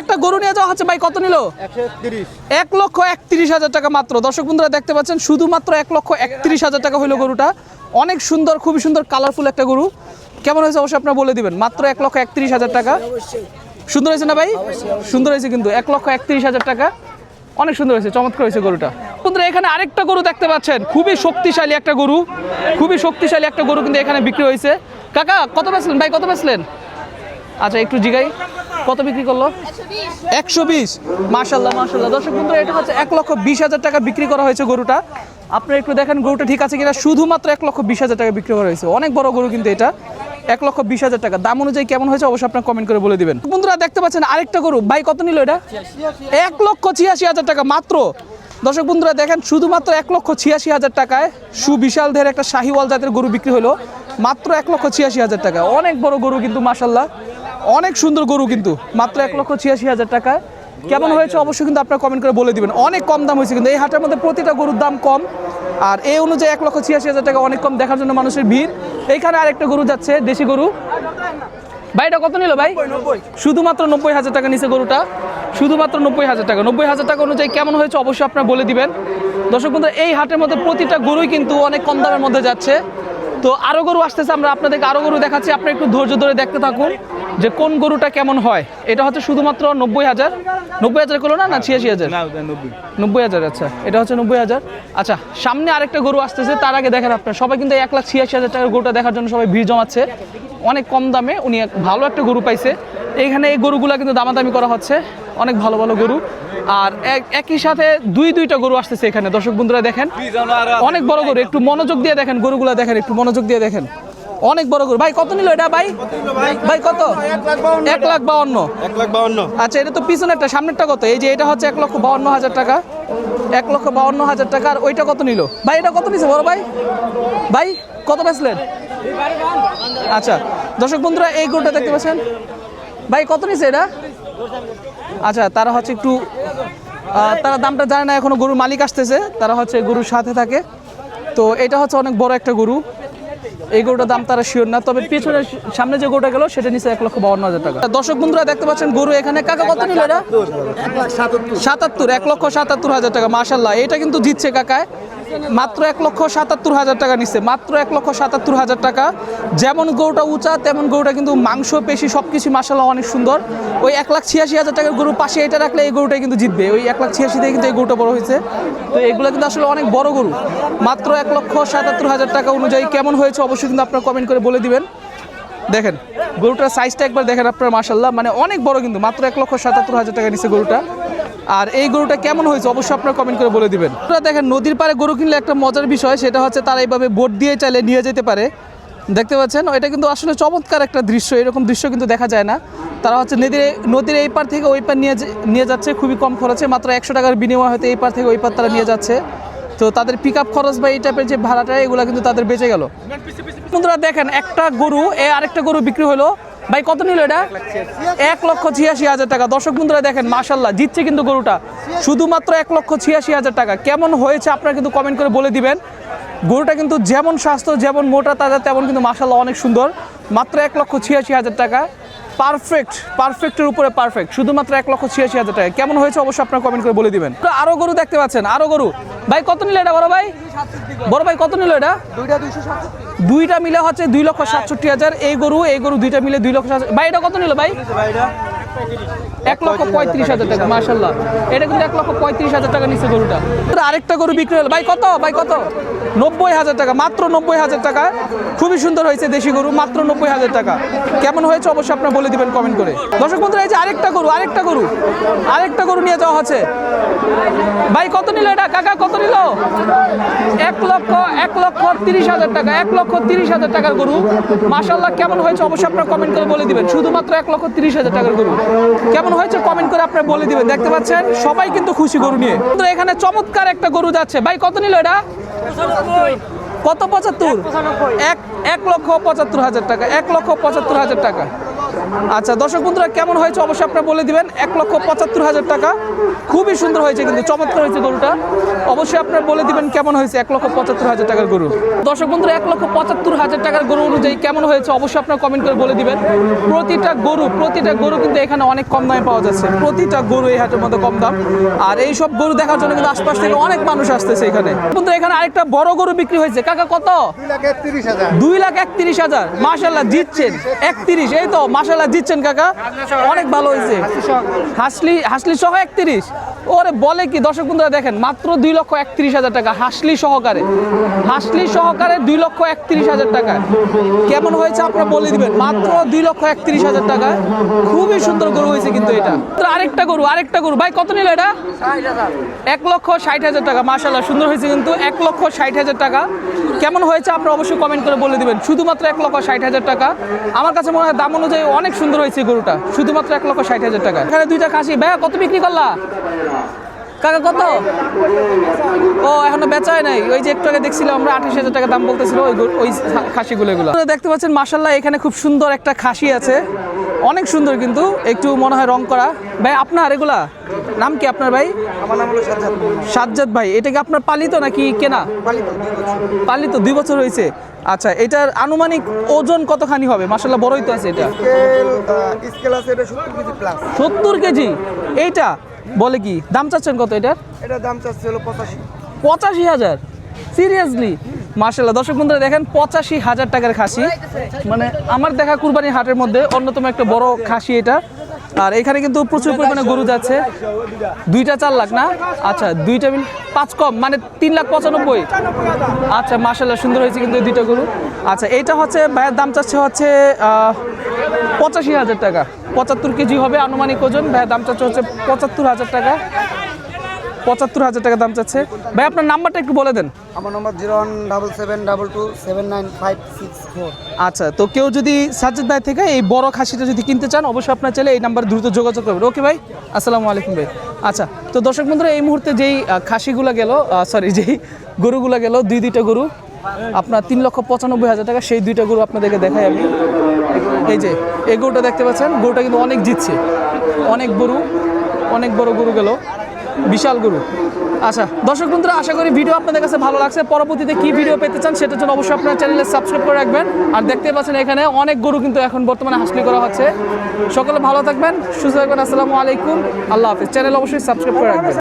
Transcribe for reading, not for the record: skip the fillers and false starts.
একটা গরু নিয়ে যাওয়া হচ্ছে ভাই, কত নিল? 1,31,000 টাকা মাত্র। দর্শক বন্ধুরা দেখতে পাচ্ছেন শুধুমাত্র 1,31,000 টাকা হলো গরুটা। অনেক সুন্দর, খুবই সুন্দর কালারফুল একটা গরু। কেমন হয়েছে অবশ্যই আপনারা বলে দিবেন। মাত্র 1,31,000 টাকা। সুন্দর হয়েছে না ভাই? সুন্দর হয়েছে কিন্তু 1,31,000 টাকা। অনেক সুন্দর হয়েছে, চমৎকার হয়েছে গরুটা। বন্ধুরা এখানে আরেকটা গরু দেখতে পাচ্ছেন, খুবই শক্তিশালী একটা গরু, খুবই শক্তিশালী একটা গরু কিন্তু এখানে বিক্রি হয়েছে। কাকা কত বেচলেন ভাই, কত বেচলেন? আচ্ছা একটু জিগাই, কত বিক্রি করলো? 120। মাশাল্লাহ মাশাল্লাহ। দর্শক বন্ধুরা এটা হচ্ছে 1,20,000 টাকা বিক্রি করা হয়েছে গরুটা। আপনারা একটু দেখেন গরুটা ঠিক আছে কিনা। শুধুমাত্র 1,20,000 টাকা বিক্রি করা হয়েছে। অনেক বড় গরু কিন্তু এটা। 1,20,000 টাকা। দাম অনুযায়ী কেমন হয়েছে অবশ্যই আপনারা কমেন্ট করে বলে দিবেন। বন্ধুরা দেখতে পাচ্ছেন আরেকটা গরু ভাই, কত নিল এটা? 1,86,000 টাকা মাত্র। দর্শক বন্ধুরা দেখেন শুধুমাত্র 1,86,000 টাকায় সুবিশাল ধের একটা শাহিওয়াল জাতের গরু বিক্রি হলো মাত্র 1,86,000 টাকা। অনেক বড় গরু কিন্তু মাশাল্লাহ, অনেক সুন্দর গরু কিন্তু মাত্র 1,86,000 টাকায়। কেমন হয়েছে অবশ্যই কিন্তু আপনারা কমেন্ট করে বলে দিবেন। অনেক কম দাম হয়েছে কিন্তু এই হাটের মধ্যে প্রতিটা গরুর দাম কম, আর এই অনুযায়ী 1,86,000 টাকা অনেক কম, দেখার জন্য মানুষের ভিড়। এইখানে আরেকটা গরু যাচ্ছে, দেশি গরু। ভাই এটা কত নিল ভাই? শুধুমাত্র 90,000 টাকা নিচে গরুটা, শুধুমাত্র 90,000 টাকা। 90,000 টাকা অনুযায়ী কেমন হয়েছে অবশ্যই আপনারা বলে দিবেন। দর্শক বন্ধুরা এই হাটের মধ্যে প্রতিটা গরুই কিন্তু অনেক কম দামের মধ্যে যাচ্ছে। তো আরও গরু আসতেছে, আমরা আপনাদেরকে আরও গরু দেখাচ্ছি। আপনি একটু ধৈর্য ধরে দেখতে থাকুন যে কোন গরুটা কেমন হয়। এটা হচ্ছে শুধুমাত্র 90,000। 90,000 করলো না, না 86,000? 90,000। আচ্ছা এটা হচ্ছে 90,000। আচ্ছা সামনে আরেকটা গরু আসতেছে, তার আগে দেখেন আপনারা সবাই কিন্তু 1,86,000 টাকার গরুটা দেখার জন্য সবাই ভিড় জমাচ্ছে। অনেক কম দামে উনি ভালো একটা গরু পাইছে। এইখানে এই গরুগুলা কিন্তু দামাদামি করা হচ্ছে, অনেক ভালো ভালো গরু। আর একই সাথে দুইটা গরু আসতেছে এখানে। দর্শক বন্ধুরা দেখেন অনেক বড় গরু, একটু মনোযোগ দিয়ে দেখেন গরুগুলা, দেখেন একটু মনোযোগ দিয়ে দেখেন। অনেক বড় গরু। ভাই কত নিল এটা ভাই? ভাই কত? 1,52,000। আচ্ছা এটা তো পিছনে একটা, সামনেরটা কত? এই যে এটা হচ্ছে 1,52,000 টাকা। 1,52,000 টাকা। আর ওইটা কত নিল ভাই? এটা কত নিছে বড় ভাই? ভাই কত বেচলেন? আচ্ছা দর্শক বন্ধুরা এই গরুটা দেখতে পাচ্ছেন ভাই, কত নিছে এটা? আচ্ছা তারা হচ্ছে একটু তারা দামটা জানে না এখনো, গরুর মালিক আসতেছে, তারা হচ্ছে গরুর সাথে থাকে। তো এটা হচ্ছে অনেক বড় একটা গরু, এই গরুটার দাম তারা শিওর না, তবে পিছনে সামনে যে গরুটা গেল সেটা নিচে 1,52,000 টাকা। দর্শক বন্ধুরা দেখতে পাচ্ছেন গরু এখানে। কাকা কত নিল এটা? 77। 1,77,000 টাকা। মাশাল্লাহ এটা কিন্তু জিতছে কাকায়। মাত্র 1,77,000 টাকা নিচ্ছে, মাত্র 1,77,000 টাকা। যেমন গরুটা উঁচা তেমন গরুটা কিন্তু মাংস পেশি সবকিছু মাশাল্লাহ অনেক সুন্দর। ওই 1,86,000 টাকার গরুর পাশে এটা রাখলে এই গরুটাই কিন্তু জিতবে। ওই 1,86,000 থেকে কিন্তু এই গরুটা বড় হয়েছে। তো এগুলো কিন্তু আসলে অনেক বড় গরু। মাত্র 1,77,000 টাকা অনুযায়ী কেমন হয়েছে অবশ্যই কিন্তু আপনারা কমেন্ট করে বলে দিবেন। দেখেন গরুটার সাইজটা একবার দেখেন আপনারা, মাশাল্লাহ মানে অনেক বড় কিন্তু। মাত্র 1,77,000 টাকা নিচ্ছে গরুটা। আর এই গরুটা কেমন হয়েছে অবশ্যই আপনারা কমেন্ট করে বলে দিবেন। আপনারা দেখেন নদীর পাড়ে গরু কিনলে একটা মজার বিষয়, সেটা হচ্ছে তারা এইভাবে বোট দিয়ে চাইলে নিয়ে যেতে পারে। দেখতে পাচ্ছেন এটা কিন্তু আসলে চমৎকার একটা দৃশ্য, এরকম দৃশ্য কিন্তু দেখা যায় না। তারা হচ্ছে নদীর এই পার থেকে ওই পার নিয়ে যাচ্ছে খুবই কম খরচে, মাত্র 100 টাকার বিনিময়ে হয়তো এই পার থেকে ওই পার তারা নিয়ে যাচ্ছে। তো তাদের পিক আপ খরচ বা এই টাইপের যে ভাড়াটা এগুলো কিন্তু তাদের বেঁচে গেল। বন্ধুরা দেখেন একটা গরু আরেকটা গরু বিক্রি হলো ভাই, কত নিল এটা? 1,86,000 টাকা। দর্শক বন্ধুরা দেখেন মাশাল্লাহ জিতছে কিন্তু গরুটা শুধুমাত্র 1,86,000 টাকা। কেমন হয়েছে আপনারা কিন্তু কমেন্ট করে বলে দিবেন। গরুটা কিন্তু যেমন স্বাস্থ্য, যেমন মোটা তাজা, তেমন কিন্তু মাশাল্লাহ অনেক সুন্দর। মাত্র 1,86,000 টাকা। পারফেক্টের উপরে পারফেক্ট, শুধুমাত্র 1,86,000 টাকা। কেমন হয়েছে অবশ্যই আপনারা কমেন্ট করে বলে দিবেন। আরো গরু দেখতে পাচ্ছেন, আরো গরু। ভাই কত নিল এটা বড় ভাই? বড় ভাই কত নিল এটা? দুইটা মিলে হচ্ছে 2,67,000। এই গরু দুইটা মিলে 2,67,000। ভাই এটা কত নিল ভাই? 1,35,000 টাকা। মাশাল্লাহ এটা কিন্তু 1,35,000 টাকা নিচ্ছে গরুটা। আরেকটা গরু বিক্রি হলো ভাই, কত ভাই? কত? 90,000 টাকা। মাত্র 90,000 টাকা। খুবই সুন্দর হয়েছে দেশি গরু, মাত্র 90,000 টাকা। কেমন হয়েছে অবশ্যই আপনারা বলে দিবেন কমেন্ট করে। দর্শক বন্ধুরা এই যে আরেকটা গরু নিয়ে যাওয়া হচ্ছে ভাই, কত নিল এটা কাকা? কত নিল? 1,30,000 টাকা। 1,30,000 টাকার গরু। মাশাল্লাহ কেমন হয়েছে অবশ্যই আপনারা কমেন্ট করে বলে দিবেন। শুধুমাত্র 1,30,000 টাকার গরু। কেমন হয়েছে কমেন্ট করে আপনারা বলে দিবেন। দেখতে পাচ্ছেন সবাই কিন্তু খুশি গরু নিয়ে। এখানে চমৎকার একটা গরু যাচ্ছে ভাই, কত নিল এটা? কত? 75। 1,75,000 টাকা। 1,75,000 টাকা। আচ্ছা দর্শক বন্ধুরা কেমন হয়েছে অবশ্যই আপনারা বলে দিবেন। 1,75,000 টাকা, খুবই সুন্দর হয়েছে কিন্তু চমৎকার হয়েছে গরুটা। অবশ্যই আপনারা বলে দিবেন কেমন হয়েছে 1,75,000 টাকার গরু। দর্শক বন্ধুরা 1,75,000 টাকার গরু অনুযায়ী কেমন হয়েছে অবশ্যই আপনারা কমেন্ট করে বলে দিবেন। প্রতিটা গরু কিন্তু এখানে অনেক কম দামে পাওয়া যাচ্ছে। প্রতিটা গরু এই হাটের মধ্যে কম দাম। আর এই সব গরু দেখার জন্য কিন্তু আশপাশ থেকে অনেক মানুষ আসতেছে এখানে। বন্ধুরা এখানে আরেকটা বড় গরু বিক্রি হয়েছে। কাকা কত? 2,31,000। মাশাআল্লাহ জিতছেন 31। এই তো মাশাআল্লাহ জিতছেন কাকা, অনেক ভালো হয়েছে। হাসলি সহ 31। ওরে বলে কি দর্শক বন্ধুরা দেখেন মাত্র 2,31,000 টাকা হাসলি সহকারে 2,31,000 টাকা। কেমন হয়েছে আপনারা বলে দিবেন। মাত্র 2,31,000 টাকা, খুবই সুন্দর গরু হয়েছে কিন্তু এটা। আরেকটা গরু ভাই কত নিল এটা? 1,60,000 টাকা। মাশাআল্লাহ সুন্দর হয়েছে কিন্তু 1,60,000 টাকা। কেমন হয়েছে আপনারা অবশ্যই কমেন্ট করে বলে দিবেন। শুধুমাত্র 1,60,000 টাকা। আমার কাছে মনে হয় দাম অনুযায়ী অনেক সুন্দর হয়েছে গরুটা, শুধুমাত্র 1,60,000 টাকা। এখানে দুইটা খাসি। ভাইয়া কত বিক্রি করলা কাকা? কত? ও এখনো বেচা হয় নাই। ওই যে একটু আগে দেখছিলাম আমরা 28,000 টাকা দাম বলতেছিল ওই খাসিগুলো। দেখতে পাচ্ছেন মাশাআল্লাহ এখানে খুব সুন্দর একটা খাসি আছে, অনেক সুন্দর কিন্তু একটু মনে হয় রং করা। ভাই আপনার এগুলা নাম কি আপনার ভাই? আমার নাম হলো সাজ্জাদ ভাই। এটা কি আপনার পালিত নাকি কেনা? পালিত 2 বছর হয়েছে। আচ্ছা এটার আনুমানিক ওজন কতখানি হবে? মাশাআল্লাহ বড়ই তো আছে এটা। স্কেল আছে এটা 70 কেজি প্লাস। 70 কেজি। এইটা বলে কি দাম চাচ্ছেন কত এটার? এটা দাম চাচ্ছে হলো 85,000। সিরিয়াসলি? মাশাআল্লাহ দর্শক বন্ধুরা দেখেন 85,000 টাকার খাসি। মানে আমার দেখা কুরবানি হাটের মধ্যে অন্যতম একটা বড় খাসি এটা। আর এখানে কিন্তু প্রচুর পরিমাণে গরু যাচ্ছে। দুইটা 4 লাখ না? আচ্ছা দুইটা 5 কম মানে 3,95,000। আচ্ছা মাশাআল্লাহ সুন্দর হয়েছে কিন্তু এই দুইটা গরু। আচ্ছা এইটা হচ্ছে ভাইয়ের দাম চাচ্ছে হচ্ছে 85,000 টাকা। 75 কেজি হবে আনুমানিক ওজন। ভাইয়ের দাম চাচ্ছে হচ্ছে 75,000 টাকা। 75,000 টাকা দাম চাচ্ছে। ভাই আপনার নাম্বারটা একটু বলে দেন। আমার নম্বর 017722795664। আচ্ছা তো কেউ যদি সাজ্জাদ ভাই থেকে এই বড় খাসিটা যদি কিনতে চান অবশ্যই আপনার চাইলে এই নাম্বার দ্রুত যোগাযোগ করবেন। ওকে ভাই, আসসালামু আলাইকুম ভাই। আচ্ছা তো দর্শক বন্ধুরা এই মুহূর্তে যেই খাসিগুলো গেল যেই গরুগুলো গেল দুইটা গরু আপনার 3,95,000 টাকা, সেই দুইটা গরু আপনাদেরকে দেখাই আমি। এই যে এই গরুটা দেখতে পাচ্ছেন, গরুটা কিন্তু অনেক জিতছে, অনেক বড় গরু গেল, বিশাল গরু। আচ্ছা দর্শক বন্ধুরা আশা করি ভিডিও আপনাদের কাছে ভালো লাগছে। পরবর্তীতে কি ভিডিও পেতে চান সেটার জন্য অবশ্যই আপনার চ্যানেলে সাবস্ক্রাইব করে রাখবেন। আর দেখতে পাচ্ছেন এখানে অনেক গরু কিন্তু এখন বর্তমানে হাসলি করা হচ্ছে। সকলে ভালো থাকবেন, সুস্থ থাকবেন। আসসালামু আলাইকুম, আল্লাহ হাফিজ। চ্যানেল অবশ্যই সাবস্ক্রাইব করে রাখবেন।